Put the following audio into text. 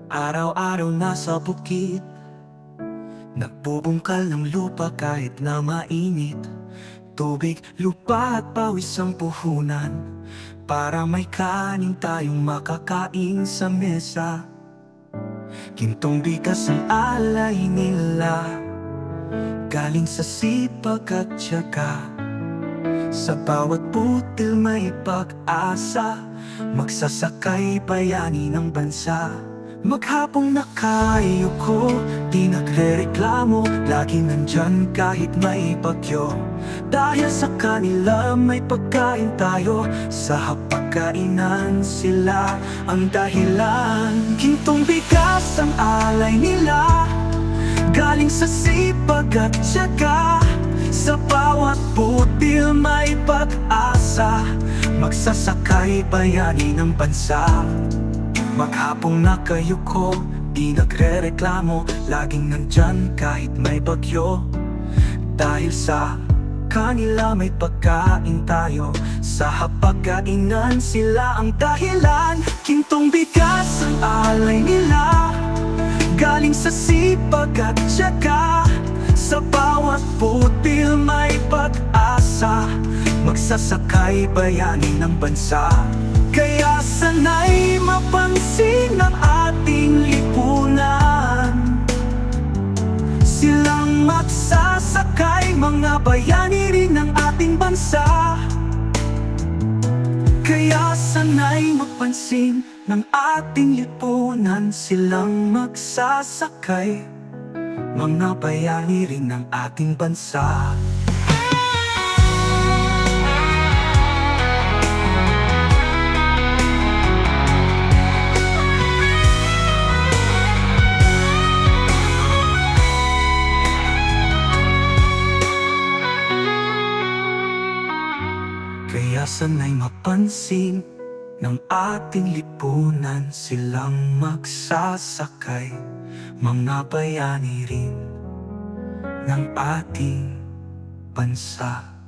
Araw-araw nasa bukid, nagbubungkal ng lupa kahit na mainit. Tubig, lupa at pawis ang puhunan, para may kanin tayong makakain sa mesa. Gintong bigas ang alay nila, galing sa sipag at tiyaga. Sa bawat butil may pag-asa, magsasakay bayani ng bansa. Maghapong nakayuko, di nagrereklamo, lagi nandyan kahit may bagyo. Dahil sa kanila may pagkain tayo, sa hapagkainan sila ang dahilan. Gintong bigas ang alay nila, galing sa sipag at tiyaga. Sa bawat butil may pag-asa, magsasakay bayani ng bansa. Maghapong nakayuko, di nagrereklamo, laging nandyan kahit may bagyo. Dahil sa kanila may pagkain tayo, sa hapagkainan sila ang dahilan. Gintong bigas ang alay nila, galing sa sipag at tiyaga. Sa bawat butil may pag-asa, magsasakay bayani ng bansa. Kaya sana'y mapansin ang ating lipunan, silang magsasakay, mga bayani rin ng ating bansa. Kaya sana'y mapansin ng ating lipunan, silang magsasakay, mga bayani rin ng ating bansa. Kaya sana'y mapansin ng ating lipunan, silang magsasakay, mga bayani rin ng ating bansa.